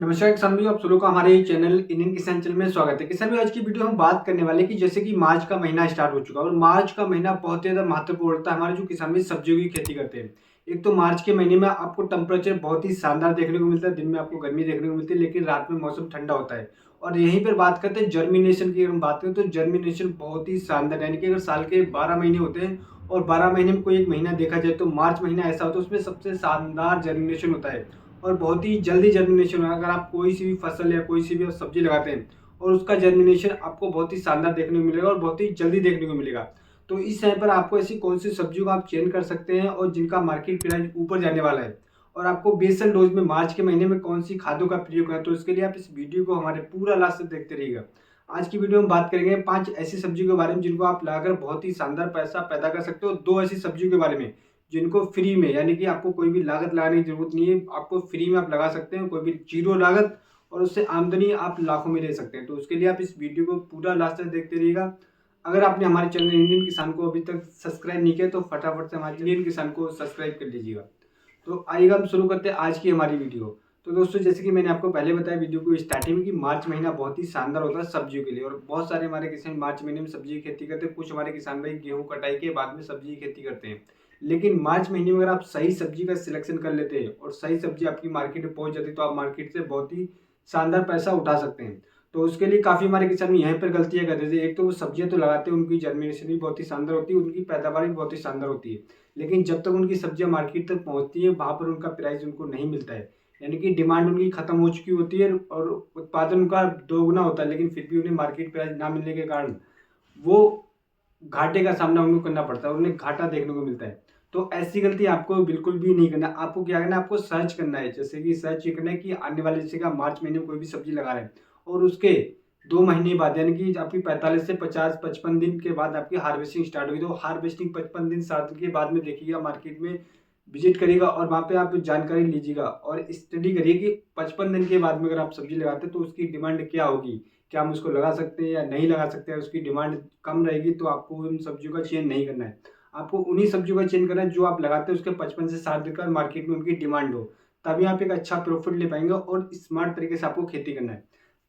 नमस्कार किसान भाइयों, आप सभी का हमारे चैनल इंडियन किसान चैनल में स्वागत है। किसान भाई, आज की वीडियो हम बात करने वाले कि जैसे कि मार्च का महीना स्टार्ट हो चुका है और मार्च का महीना बहुत ज़्यादा महत्वपूर्ण होता है हमारे जो किसान भाई सब्जियों की खेती करते हैं। एक तो मार्च के महीने में आपको टेम्परेचर बहुत ही शानदार देखने को मिलता है, दिन में आपको गर्मी देखने को मिलती है लेकिन रात में मौसम ठंडा होता है। और यहीं पर बात करते हैं जर्मिनेशन की, अगर हम बात करें तो जर्मिनेशन बहुत ही शानदार, यानी कि अगर साल के 12 महीने होते हैं और 12 महीने में कोई एक महीना देखा जाए तो मार्च महीना ऐसा होता है उसमें सबसे शानदार जर्मिनेशन होता है और बहुत ही जल्दी जर्मिनेशन होगा। अगर आप कोई सी भी फसल या कोई सी भी सब्जी लगाते हैं और उसका जर्मिनेशन आपको बहुत ही शानदार देखने को मिलेगा और बहुत ही जल्दी देखने को मिलेगा। तो इस टाइम पर आपको ऐसी कौन सी सब्जियों को आप चेंज कर सकते हैं और जिनका मार्केट प्राइस ऊपर जाने वाला है और आपको बेसल डोज में मार्च के महीने में कौन सी खादों का प्रयोग करना है, तो इसके लिए आप इस वीडियो को हमारे पूरा लास्ट तक देखते रहिएगा। आज की वीडियो में बात करेंगे 5 ऐसी सब्जियों के बारे में जिनको आप लगाकर बहुत ही शानदार पैसा पैदा कर सकते हो, 2 ऐसी सब्जियों के बारे में जिनको फ्री में, यानी कि आपको कोई भी लागत लगाने की जरूरत नहीं है, आपको फ्री में आप लगा सकते हैं, कोई भी जीरो लागत, और उससे आमदनी आप लाखों में ले सकते हैं। तो उसके लिए आप इस वीडियो को पूरा लास्ट तक देखते रहिएगा। अगर आपने हमारे चैनल इंडियन किसान को अभी तक सब्सक्राइब नहीं किया तो फटाफट से हमारे इंडियन किसान को सब्सक्राइब कर लीजिएगा। तो आइएगा हम शुरू करते हैं आज की हमारी वीडियो। तो दोस्तों, जैसे कि मैंने आपको पहले बताया वीडियो को स्टार्टिंग में कि मार्च महीना बहुत ही शानदार होता है सब्जियों के लिए और बहुत सारे हमारे किसान मार्च महीने में सब्जी की खेती करते हैं। कुछ हमारे किसान भाई गेहूं कटाई के बाद में सब्जी की खेती करते हैं। लेकिन मार्च महीने में अगर आप सही सब्जी का सिलेक्शन कर लेते हैं और सही सब्जी आपकी मार्केट में पहुंच जाती है तो आप मार्केट से बहुत ही शानदार पैसा उठा सकते हैं। तो उसके लिए काफ़ी हमारे किसान यहीं पर गलतियां करते थे। एक तो वो सब्जियां तो लगाते हैं, उनकी जर्मिनेशन भी बहुत ही शानदार होती है, उनकी पैदावार भी बहुत ही शानदार होती है, लेकिन जब तक उनकी सब्जियां मार्केट तक पहुंचती है वहां पर उनका प्राइस उनको नहीं मिलता है। यानी कि डिमांड उनकी खत्म हो चुकी होती है और उत्पादन उनका दोगुना होता है, लेकिन फिर भी उन्हें मार्केट प्राइस ना मिलने के कारण वो घाटे का सामना उनको करना पड़ता है, उन्हें घाटा देखने को मिलता है। तो ऐसी गलती आपको बिल्कुल भी नहीं करना। आपको क्या करना है, आपको सर्च करना है। जैसे कि सर्च ये करना है कि आने वाले, जैसे कि आप मार्च महीने में कोई भी सब्जी लगा रहे हैं और उसके 2 महीने बाद, यानी कि आपकी 45 से 50-55 दिन के बाद आपकी हार्वेस्टिंग स्टार्ट होगी। तो हार्वेस्टिंग 55 दिन 7 दिन के बाद में देखिएगा, मार्केट में विजिट करिएगा और वहाँ पे आप जानकारी लीजिएगा और स्टडी करिए कि 55 दिन के बाद में अगर आप सब्जी लगाते हैं तो उसकी डिमांड क्या होगी, क्या हम उसको लगा सकते हैं या नहीं लगा सकते हैं। उसकी डिमांड कम रहेगी तो आपको उन सब्जियों का चेंज नहीं करना है, आपको उन्हीं सब्जियों का चेंज करना है जो आप लगाते हैं उसके 55 से 60 दिन का मार्केट में उनकी डिमांड हो। तभी आप एक अच्छा प्रॉफिट ले पाएंगे और स्मार्ट तरीके से आपको खेती करना है।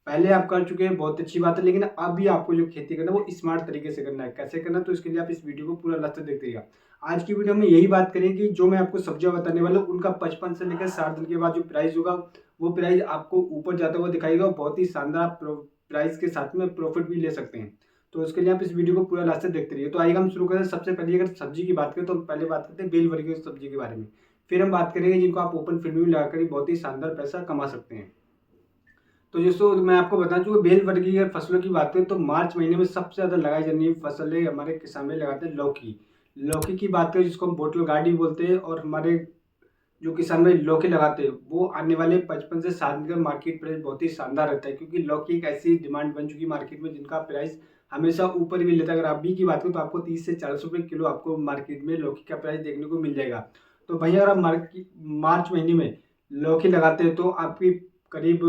पहले आप कर चुके हैं, बहुत अच्छी बात है, लेकिन अभी आपको जो खेती करना है वो स्मार्ट तरीके से करना है। कैसे करना है, तो इसके लिए आप इस वीडियो को पूरा लास्ट तक देखते रहिएगा। आज की वीडियो में यही बात करें कि जो मैं आपको सब्जियां बताने वाला हूँ उनका 55 से लेकर 60 दिन के बाद जो प्राइस होगा वो प्राइस आपको ऊपर जाता हुआ दिखाएगा। बहुत ही शानदार प्राइस के साथ में प्रॉफिट भी ले सकते हैं। तो उसके लिए आप इस वीडियो को पूरा लास्ट तक देखते रहिए। तो आइए हम शुरू करें। सबसे पहले अगर सब्जी की बात करें तो हम पहले बात करते हैं बेल वर्गीय सब्जी के बारे में, फिर हम बात करेंगे जिनको आप ओपन फील्ड में लगाकर ही बहुत ही शानदार पैसा कमा सकते हैं। तो दोस्तों, मैं आपको बता दूं कि बेल वर्गीय फसलों की बात करें तो मार्च महीने में सबसे ज़्यादा लगाई जाने वाली फसल है, हमारे किसान भाई लगाते हैं लौकी। लौकी की बात करें जिसको हम बोटल गार्डी बोलते हैं, और हमारे जो किसान भाई लौकी लगाते हैं वो आने वाले 55 से 60 दिन का मार्केट प्राइस बहुत ही शानदार रहता है, क्योंकि लौकी एक ऐसी डिमांड बन चुकी है मार्केट में जिनका प्राइस हमेशा ऊपर भी लेता है। अगर आप भी की बात करें तो आपको 30 से 40 रुपये किलो आपको मार्केट में लौकी का प्राइस देखने को मिल जाएगा। तो भैया, अगर आप मार्च महीने में लौकी लगाते हैं तो आपकी करीब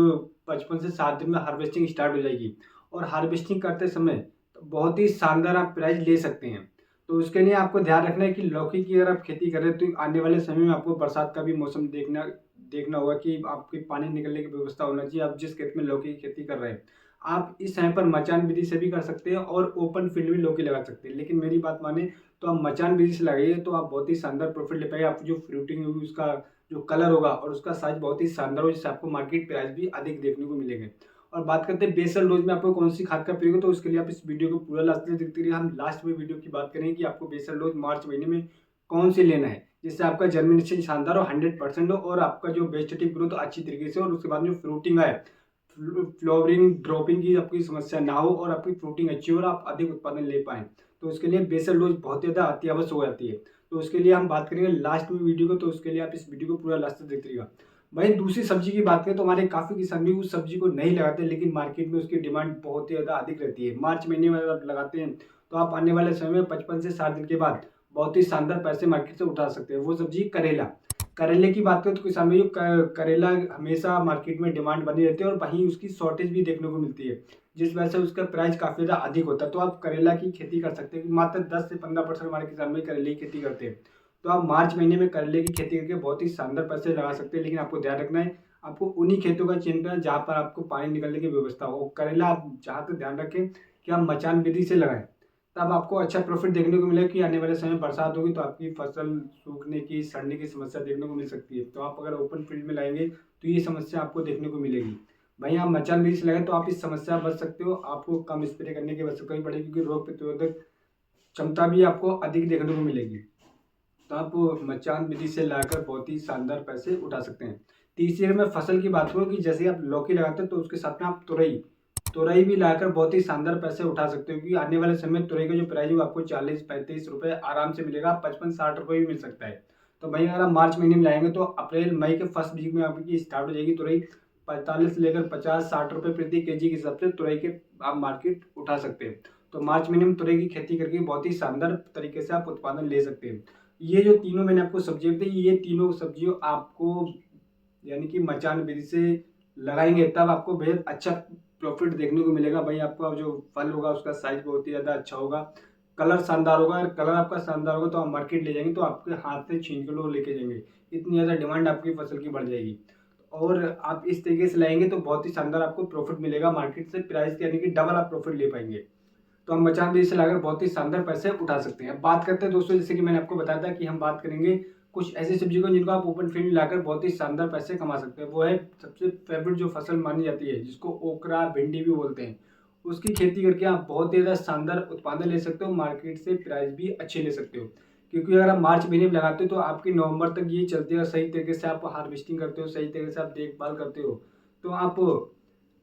55 से 60 दिन में हार्वेस्टिंग स्टार्ट हो जाएगी और हार्वेस्टिंग करते समय बहुत ही शानदार आप प्राइस ले सकते हैं। तो उसके लिए आपको ध्यान रखना है कि लौकी की अगर आप खेती कर रहे हैं तो आने वाले समय में आपको बरसात का भी मौसम देखना देखना होगा कि आपके पानी निकलने की व्यवस्था होना चाहिए। आप जिस खेत में लौकी की खेती कर रहे हैं आप इस समय पर मचान विधि से भी कर सकते हैं और ओपन फील्ड में लौकी लगा सकते हैं, लेकिन मेरी बात माने तो आप मचान विधि से लगाइए तो आप बहुत ही शानदार प्रॉफिट ले पाएंगे। आपकी जो फ्रूटिंग होगी उसका जो कलर होगा और उसका साइज बहुत ही शानदार हो, जिससे आपको मार्केट प्राइस भी अधिक देखने को मिलेंगे। और बात करते हैं बेसल डोज में आपको कौन सी खाद का प्रयोग है, तो उसके लिए आप इस वीडियो को पूरा लास्ट तक देखते रहिए। हम लास्ट में वीडियो की बात करेंगे कि आपको बेसल डोज मार्च महीने में कौन सी लेना है जिससे आपका जर्मिनेशन शानदार हो, 100% हो, और आपका जो वेजिटेटिव ग्रोथ अच्छी तरीके से, और उसके बाद जो फ्रूटिंग है, फ्लोवरिंग ड्रॉपिंग की आपकी समस्या ना हो और आपकी फ्रूटिंग अच्छी हो और आप अधिक उत्पादन ले पाएं। तो उसके लिए बेसल डोज बहुत ज़्यादा अति आवश्यक हो जाती है। तो उसके लिए हम बात करेंगे लास्ट में वीडियो को, तो उसके लिए आप इस वीडियो को पूरा लास्ट तक देखते रहिएगा। वहीं दूसरी सब्जी की बात करें तो हमारे काफ़ी किसान भी उस सब्जी को नहीं लगाते, लेकिन मार्केट में उसकी डिमांड बहुत ही ज़्यादा अधिक रहती है। मार्च महीने में अगर आप लगाते हैं तो आप आने वाले समय में 55 से 60 दिन के बाद बहुत ही शानदार पैसे मार्केट से उठा सकते हैं। वो सब्जी करेला। करेले की बात करें तो किसान भाइयों करेला हमेशा मार्केट में डिमांड बनी रहती है और वहीं उसकी शॉर्टेज भी देखने को मिलती है, जिस वजह से उसका प्राइस काफ़ी ज़्यादा अधिक होता है। तो आप करेला की खेती कर सकते हैं। मात्र 10 से 15% हमारे किसान भाई करेले की खेती करते हैं। तो आप मार्च महीने में करेले की खेती करके बहुत ही शानदार पैसे लगा सकते हैं, लेकिन आपको ध्यान रखना है आपको उन्हीं खेतों का चयन करना है जहाँ पर आपको पानी निकलने की व्यवस्था हो। करेला आप जहाँ तक ध्यान रखें कि आप मचान विधि से लगाएं, तब आपको अच्छा प्रॉफिट देखने को मिलेगा कि आने वाले समय बरसात होगी तो आपकी फसल सूखने की, सड़ने की समस्या देखने को मिल सकती है। तो आप अगर ओपन फील्ड में लाएंगे तो ये समस्या आपको देखने को मिलेगी। भाई आप मचान बीज लगाएं तो आप इस समस्या बच सकते हो। आपको कम स्प्रे करने की आवश्यकता नहीं पड़ेगी क्योंकि रोग प्रतिरोधक क्षमता भी आपको अधिक देखने को मिलेगी। तो आप मचान विधि से लाकर बहुत ही शानदार पैसे उठा सकते हैं। तीसरी अगर मैं फसल की बात करूँ कि जैसे आप लौकी लगाते हैं तो उसके साथ में आप तुरई तुरई भी लाकर बहुत ही शानदार पैसे उठा सकते हो, क्योंकि आने वाले समय में तुरई का जो प्राइस है वो आपको 40-35 रुपये आराम से मिलेगा, 55-60 रुपये भी मिल सकता है। तो भाई अगर आप मार्च महीने में लाएंगे तो अप्रैल मई के फर्स्ट वीक में आपकी स्टार्ट हो जाएगी तुरई। 45 से लेकर 50-60 रुपये प्रति केजी के हिसाब से तुरई के आप मार्केट उठा सकते हैं। तो मार्च महीने में तुरई की खेती करके बहुत ही शानदार तरीके से आप उत्पादन ले सकते हैं। ये जो तीनों मैंने आपको सब्जियां बताई, ये तीनों सब्जियों आपको यानी कि मचान विधि से लगाएंगे तब आपको बेहद अच्छा प्रॉफिट देखने को मिलेगा। भाई आपका जो फल होगा उसका साइज बहुत ही ज़्यादा अच्छा होगा, कलर शानदार होगा। अगर कलर आपका शानदार होगा तो आप मार्केट ले जाएंगे तो आपके हाथ से छीन के लोग लेके जाएंगे, इतनी ज़्यादा डिमांड आपकी फसल की बढ़ जाएगी। और आप इस तरीके से लाएंगे तो बहुत ही शानदार आपको प्रॉफिट मिलेगा मार्केट से, प्राइस यानी कि डबल आप प्रॉफिट ले पाएंगे। तो हम मचान बीज से लाकर बहुत ही शानदार पैसे उठा सकते हैं। अब बात करते हैं दोस्तों, जैसे कि मैंने आपको बताया था कि हम बात करेंगे कुछ ऐसी सब्जी को जिनको आप ओपन फील्ड में लाकर बहुत ही शानदार पैसे कमा सकते हैं। वो है सबसे फेवरेट जो फसल मानी जाती है जिसको ओकरा भिंडी भी बोलते हैं, उसकी खेती करके आप बहुत ही ज़्यादा शानदार उत्पादन ले सकते हो, मार्केट से प्राइस भी अच्छे ले सकते हो। क्योंकि अगर आप मार्च महीने में लगाते हो तो आपकी नवंबर तक ये चलती है, सही तरीके से आप हार्वेस्टिंग करते हो, सही तरीके से आप देखभाल करते हो तो आप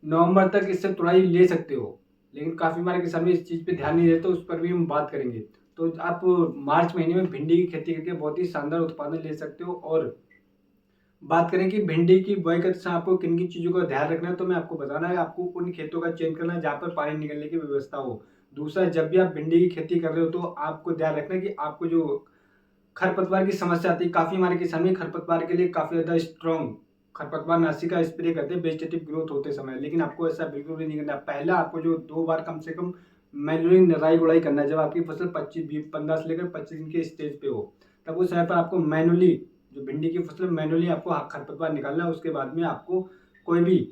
नवंबर तक इससे तुड़ाई ले सकते हो। लेकिन काफ़ी हमारे किसान भी इस चीज़ पे ध्यान नहीं देते, उस पर भी हम बात करेंगे। तो आप मार्च महीने में भिंडी की खेती करके बहुत ही शानदार उत्पादन ले सकते हो। और बात करें कि भिंडी की बुआई करते समय आपको किन किन चीज़ों का ध्यान रखना है, तो मैं आपको बताना है आपको उन खेतों का चयन करना है जहाँ पर पानी निकलने की व्यवस्था हो। दूसरा, जब भी आप भिंडी की खेती कर रहे हो तो आपको ध्यान रखना है कि आपको जो खरपतवार की समस्या आती है, काफ़ी हमारे किसान भी खरपतवार के लिए काफ़ी ज़्यादा स्ट्रॉन्ग खरपतवार नाशी का स्प्रे करते हैं वेजिटेटिव ग्रोथ होते समय, लेकिन आपको ऐसा बिल्कुल भी नहीं करना है। पहला आपको जो 2 बार कम से कम मैन्युअली निराई गुड़ाई करना है। जब आपकी फसल 15 से लेकर 25 दिन के स्टेज पे हो तब उस समय पर आपको मैन्युअली जो भिंडी की फसल मैन्युअली आपको खरपतवार निकालना है। उसके बाद में आपको कोई भी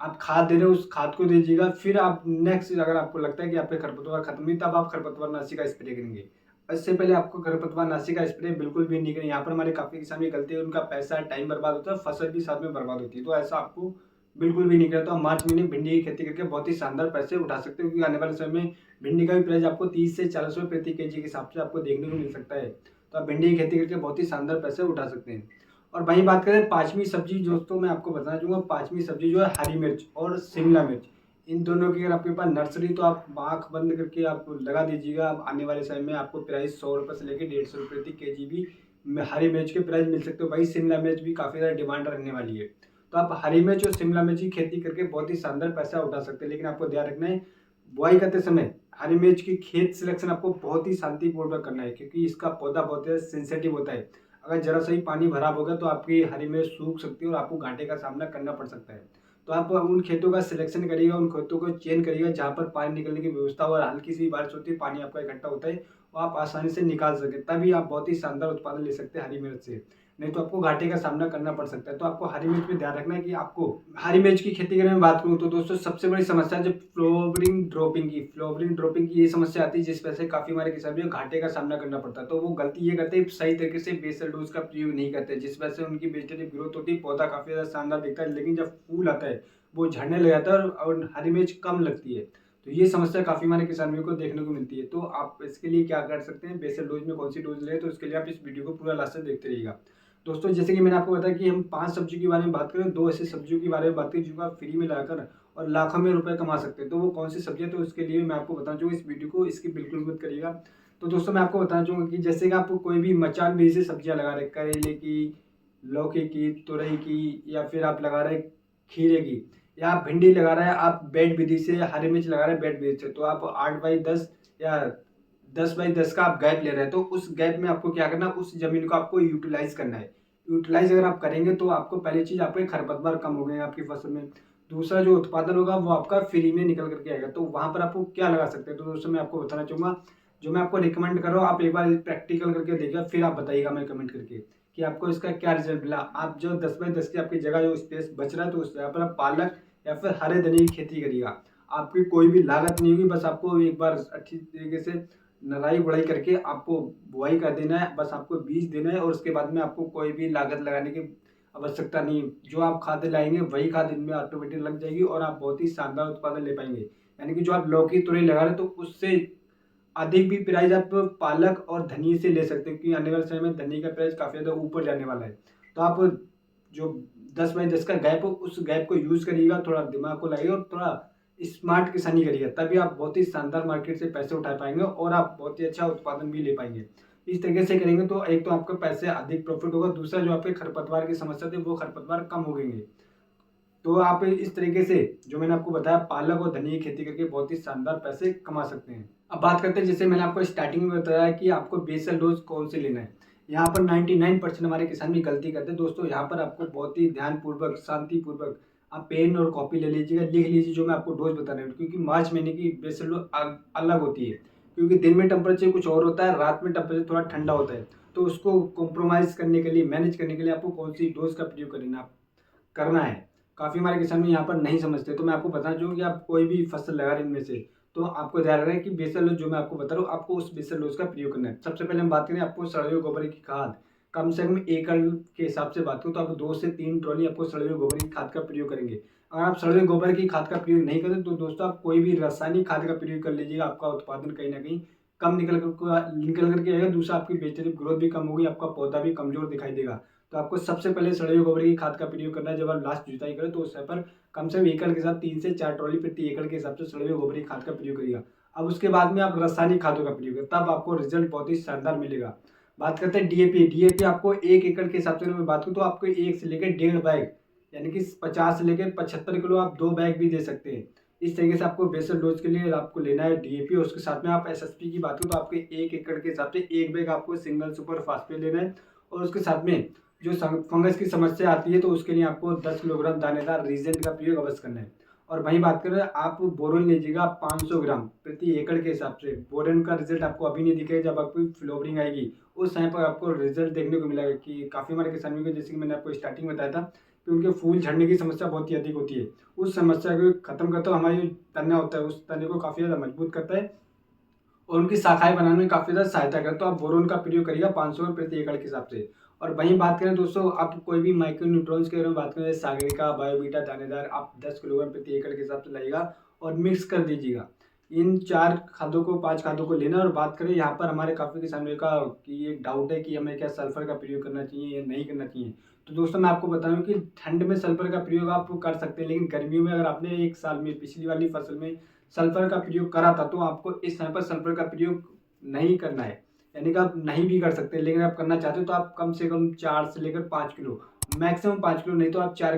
आप खाद दे रहे हो उस खाद को दीजिएगा। फिर आप नेक्स्ट अगर आपको लगता है कि आपके खरपतवार खत्म हुई तब आप खरपतवार नाशी का स्प्रे करेंगे। इससे पहले आपको खरपतवार नाशी का स्प्रे बिल्कुल भी नहीं करें। यहाँ पर हमारे काफ़ी किसान की गलती है, उनका पैसा टाइम बर्बाद होता है, फसल भी साथ में बर्बाद होती है। तो ऐसा आपको बिल्कुल भी नहीं करता। तो मार्च महीने भिंडी की खेती करके बहुत ही शानदार पैसे उठा सकते हो, क्योंकि आने वाले समय में भिंडी का भी प्राइस आपको 30 से 40 रुपये प्रति केजी के हिसाब से आपको देखने को मिल सकता है। तो आप भिंडी की खेती करके बहुत ही शानदार पैसे उठा सकते हैं। और वहीं बात करें पाँचवीं सब्जी, दोस्तों मैं आपको बताना चाहूँगा पाँचवीं सब्जी जो है हरी मिर्च और शिमला मिर्च। इन दोनों की अगर आपके पास नर्सरी तो आप आँख बंद करके आप लगा दीजिएगा। आप आने वाले समय में आपको प्राइस 100 रुपये से लेकर 150 रुपये प्रति केजी भी हरी मिर्च के प्राइस मिल सकते हो। भाई शिमला मिर्च भी काफ़ी ज़्यादा डिमांड रहने वाली है। तो आप हरी मिर्च और शिमला मिर्च की खेती करके बहुत ही शानदार पैसा उठा सकते हैं। लेकिन आपको ध्यान रखना है बुआई करते समय हरी मिर्च की खेत सिलेक्शन आपको बहुत ही शांतिपूर्वक करना है, क्योंकि इसका पौधा बहुत ज़्यादा सेंसिटिव होता है। अगर जरा सा ही पानी भरा होगा तो आपकी हरी मिर्च सूख सकती है और आपको घाटे का सामना करना पड़ सकता है। तो आप उन खेतों का सिलेक्शन करिएगा, उन खेतों को चयन करिएगा जहाँ पर पानी निकलने की व्यवस्था हो और हल्की सी बारिश होती है, पानी आपका इकट्ठा होता है और आप आसानी से निकाल सकें, तभी आप बहुत ही शानदार उत्पादन ले सकते हैं हरी मिर्च से। नहीं तो आपको घाटे का सामना करना पड़ सकता है। तो आपको हरी मिर्च में ध्यान रखना है कि आपको हरी मिर्च की खेती करने में बात करूँ तो दोस्तों सबसे बड़ी समस्या जो फ्लोवरिंग ड्रॉपिंग की ये समस्या आती है, जिस वजह से काफ़ी हमारे किसान भी घाटे का सामना करना पड़ता है। तो वो गलती ये करते हैं सही तरीके से बेसल डोज का प्रयोग नहीं करते, जिस वजह से उनकी वेजिटेटिव ग्रोथ होती है, पौधा काफ़ी ज़्यादा शानदार दिखता है, लेकिन जब फूल आता है वो झड़ने लग जाता है और हरी मिर्च कम लगती है। तो ये समस्या काफ़ी हमारे किसानों को देखने को मिलती है। तो आप इसके लिए क्या कर सकते हैं, बेसल डोज में कौन सी डोज लें, तो इसके लिए आप इस वीडियो को पूरा लास्ट तक देखते रहिएगा। दोस्तों जैसे कि मैंने आपको बताया कि हम 5 सब्जियों के बारे में बात करें, 2 ऐसी सब्जियों के बारे में बात करें जिनको आप फ्री में लाकर और लाखों में रुपए कमा सकते हैं। तो वो कौन सी सब्जी है, तो उसके लिए मैं आपको बताना चाहूँगा, इस वीडियो को स्किप बिल्कुल मत करिएगा। तो दोस्तों मैं आपको बताना चाहूँगा कि जैसे कि आप कोई भी मचान बीज से सब्जियाँ लगा रहे, करेले की, लौकी की, तुरई की, या फिर आप लगा रहे खीरे की, या आप भिंडी लगा रहे हैं आप बेड विधि से, या हरी मिर्च लगा रहे हैं बेड विधि से, तो आप 8x10 या 10x10 का आप गैप ले रहे हैं। तो उस गैप में आपको क्या करना है, उस जमीन को आपको यूटिलाइज करना है। यूटिलाइज अगर आप करेंगे तो आपको पहली चीज़ आपके खरपतवार कम हो गए आपकी फसल में। दूसरा जो उत्पादन होगा वो आपका फ्री में निकल करके आएगा। तो वहाँ पर आपको क्या लगा सकते हैं, तो दोस्तों मैं आपको बताना चाहूँगा, जो मैं आपको रिकमेंड कर रहा हूँ आप एक बार प्रैक्टिकल करके देखिएगा, फिर आप बताइएगा मैं कमेंट करके कि आपको इसका क्या रिजल्ट मिला। आप जो 10x10 की आपकी जगह जो स्पेस बच रहा है तो उस जगह पर आप पालक या फिर हरे धनिये की खेती करिएगा। आपकी कोई भी लागत नहीं होगी, बस आपको एक बार अच्छी तरीके से नराई गुड़ाई करके आपको बुआई कर देना है, बस आपको बीज देना है और उसके बाद में आपको कोई भी लागत लगाने की आवश्यकता नहीं है। जो आप खाद लाएंगे वही खाद इनमें ऑटोमेटिक लग जाएगी और आप बहुत ही शानदार उत्पादन ले पाएंगे। यानी कि जो आप लौकी तुरई लगा रहे हैं तो उससे अधिक भी प्राइस आप पालक और धनिये से ले सकते हैं, क्योंकि आने वाले समय में धनिये का प्राइस काफ़ी ज़्यादा ऊपर जाने वाला है। तो आप जो 10x10 का गैप हो उस गैप को यूज़ करिएगा, थोड़ा दिमाग को लगाइएगा और थोड़ा स्मार्ट किसानी करिएगा, तभी आप बहुत ही शानदार मार्केट से पैसे उठा पाएंगे और आप बहुत ही अच्छा उत्पादन भी ले पाएंगे। इस तरीके से करेंगे तो एक तो आपका पैसे अधिक प्रॉफिट होगा, दूसरा जो आपके खरपतवार की समस्या थी वो खरपतवार कम हो गएंगे। तो आप इस तरीके से जो मैंने आपको बताया पालक और धनिया की खेती करके बहुत ही शानदार पैसे कमा सकते हैं। अब बात करते हैं, जैसे मैंने आपको स्टार्टिंग में बताया कि आपको बेसल डोज कौन से लेना है। यहाँ पर 99% हमारे किसान भी गलती करते हैं दोस्तों। यहाँ पर आपको बहुत ही ध्यानपूर्वक शांतिपूर्वक आप पेन और कॉपी ले लीजिएगा, लिख लीजिए जो मैं आपको डोज बता रहा हूँ, क्योंकि मार्च महीने की बेसल डोज अलग होती है। क्योंकि दिन में टेम्परेचर कुछ और होता है, रात में टेम्परेचर थोड़ा ठंडा होता है, तो उसको कॉम्प्रोमाइज़ करने के लिए, मैनेज करने के लिए आपको कौन सी डोज का प्रयोग करना है। काफ़ी हमारे किसान भी यहाँ पर नहीं समझते, तो मैं आपको बताना चाहूँगा कि आप कोई भी फसल लगा रहे हैं इनमें से, तो आपको ध्यान रखना है कि बेसल डोज जो मैं आपको बता रहा हूँ आपको उस बेसल डोज का प्रयोग करना है। सबसे पहले हम बात करें, आपको सड़े गोबर की खाद कम से कम एकड़ के हिसाब से बात करूँ तो आप 2 से 3 ट्रॉली आपको सड़े गोबर की खाद का प्रयोग करेंगे। अगर आप सड़े गोबर की खाद का प्रयोग नहीं करते तो दोस्तों आप कोई भी रासायनिक खाद का प्रयोग कर लीजिएगा, आपका उत्पादन कहीं ना कहीं कम निकल करके आएगा। दूसरा, आपकी वेजिटेटिव ग्रोथ भी कम होगी, आपका पौधा भी कमजोर दिखाई देगा। तो आपको सबसे पहले सड़े हुए गोबर की खाद का प्रयोग करना है। जब आप लास्ट जुताई करें तो उस समय पर कम से कम एकड़ के साथ 3 से 4 ट्रॉली प्रति एकड़ के हिसाब से सड़े हुए गोबर की खाद का प्रयोग करिएगा। अब उसके बाद में आप रासायनिक खादों का प्रयोग करें, तब आपको रिजल्ट बहुत ही शानदार मिलेगा। बात करते हैं डीएपी। डीएपी आपको 1 एकड़ के हिसाब से मैं बात करूँ तो आपको 1 से लेकर 1.5 बैग, यानी कि 50 से लेकर 75 किलो आप 2 बैग भी दे सकते हैं। इस तरीके से आपको बेसल डोज के लिए आपको लेना है डीएपी। और उसके साथ में आप एसएसपी की बात करूँ तो आपके 1 एकड़ के हिसाब से 1 बैग आपको सिंगल सुपर फास्फेट लेना है। और उसके साथ में जो फंगस की समस्या आती है तो उसके लिए आपको 10 किलोग्राम दानेदार रीजेंट का प्रयोग अवश्य करना है। और वहीं बात करें, आप बोरोन लीजिएगा 500 ग्राम प्रति एकड़ के हिसाब से। बोरोन का रिजल्ट आपको अभी नहीं दिखेगा, जब आपकी फ्लोवरिंग आएगी उस समय पर आपको रिजल्ट देखने को मिलेगा। कि काफ़ी हमारे किसानों के, जैसे कि मैंने आपको स्टार्टिंग में बताया था कि उनके फूल झड़ने की समस्या बहुत ही अधिक होती है, उस समस्या को खत्म करता है हमारी जो तना होता है उस तने को काफ़ी ज़्यादा मजबूत करता है और उनकी शाखाएं बनाने में काफ़ी ज़्यादा सहायता करता है। तो आप बोरोन का प्रयोग करिएगा 500 ग्राम प्रति एकड़ के हिसाब से। और वहीं बात करें दोस्तों, आप कोई भी माइक्रो न्यूट्रॉन्स के बारे में बात करें, सागरिका, बायोवीटा, दानेदार, आप 10 किलोग्राम प्रति एकड़ के हिसाब से लाइएगा और मिक्स कर दीजिएगा। इन 4 खादों को, 5 खादों को लेना। और बात करें यहाँ पर हमारे काफ़ी किसानों का कि एक डाउट है कि हमें क्या सल्फर का प्रयोग करना चाहिए या नहीं करना चाहिए। तो दोस्तों मैं आपको बताऊं कि ठंड में सल्फर का प्रयोग आप कर सकते हैं, लेकिन गर्मियों में अगर आपने एक साल में पिछली वाली फसल में सल्फर का प्रयोग करा था तो आपको इस समय पर सल्फर का प्रयोग नहीं करना है। यानी कि आप नहीं भी कर सकते, लेकिन आप करना चाहते हो तो आप कम से कम 4 से लेकर 5 किलो, मैक्सिमम 5 किलो, नहीं तो आप 4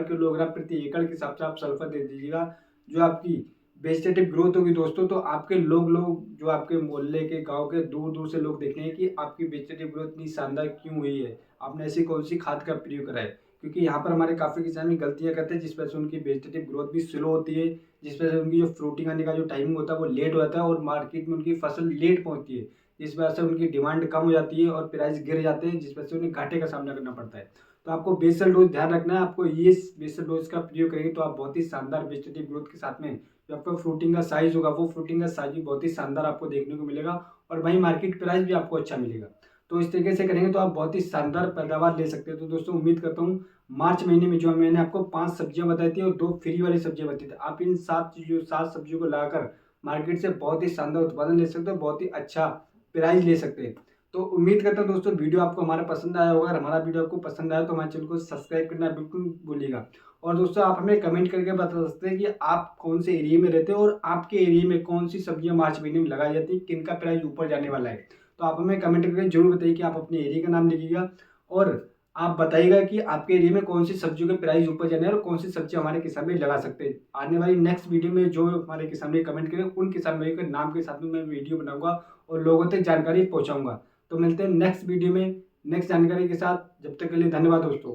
किलोग्राम प्रति एकड़ के हिसाब से आप सल्फर दे दीजिएगा। जो आपकी वेजिटेटिव ग्रोथ होगी दोस्तों, तो आपके लोग जो आपके मोहल्ले के, गांव के, दूर दूर से लोग देखेंगे कि आपकी वेजिटेटिव ग्रोथ इतनी शानदार क्यों हुई है, आपने ऐसी कौन सी खाद का प्रयोग करा है। क्योंकि यहाँ पर हमारे काफ़ी किसान भी गलतियाँ करते हैं जिस वजह से उनकी वेजिटेटिव ग्रोथ भी स्लो होती है, जिस वजह से उनकी जो फ्रूटिंग आने का जो टाइमिंग होता है वो लेट होता है और मार्केट में उनकी फसल लेट पहुँचती है, जिस वजह से उनकी डिमांड कम हो जाती है और प्राइस गिर जाते हैं, जिस वजह से उन्हें घाटे का सामना करना पड़ता है। तो आपको बेसल डोज ध्यान रखना है। आपको ये बेसल डोज का प्रयोग करेंगे तो आप बहुत ही शानदार वेजिटेटिव ग्रोथ के साथ में जो आपका फ्रूटिंग का साइज होगा वो फ्रूटिंग का साइज भी बहुत ही शानदार आपको देखने को मिलेगा और वहीं मार्केट प्राइस भी आपको अच्छा मिलेगा। तो इस तरीके से करेंगे तो आप बहुत ही शानदार पैदावार ले सकते हैं। तो दोस्तों उम्मीद करता हूँ मार्च महीने में जो मैंने आपको 5 सब्जियां बताई थी और 2 फ्री वाली सब्जियां बताई थी, आप इन 7 सब्जियों को लाकर मार्केट से बहुत ही शानदार उत्पादन ले सकते हो, बहुत ही अच्छा प्राइस ले सकते हैं। तो उम्मीद करता हूँ दोस्तों वीडियो आपको हमारा पसंद आया होगा। अगर हमारा वीडियो आपको पसंद आया तो हमारे चैनल को सब्सक्राइब करना बिल्कुल भूलिएगा। और दोस्तों आप हमें कमेंट करके बता सकते हैं कि आप कौन से एरिया में रहते हो और आपके एरिया में कौन सी सब्जियां मार्च महीने में लगाई जाती है, किनका प्राइस ऊपर जाने वाला है। तो आप हमें कमेंट करके जरूर बताइए कि आप अपने एरिया का नाम लिखिएगा और आप बताइएगा कि आपके एरिया में कौन सी सब्जियों के प्राइस ऊपर जाने और कौन सी सब्जी हमारे किसान भाई लगा सकते हैं। आने वाली नेक्स्ट वीडियो में जो हमारे किसान भाई कमेंट करें उन किसान भाई के नाम के साथ में मैं वीडियो बनाऊंगा और लोगों तक जानकारी पहुंचाऊंगा। तो मिलते हैं नेक्स्ट वीडियो में नेक्स्ट जानकारी के साथ। जब तक के लिए धन्यवाद दोस्तों।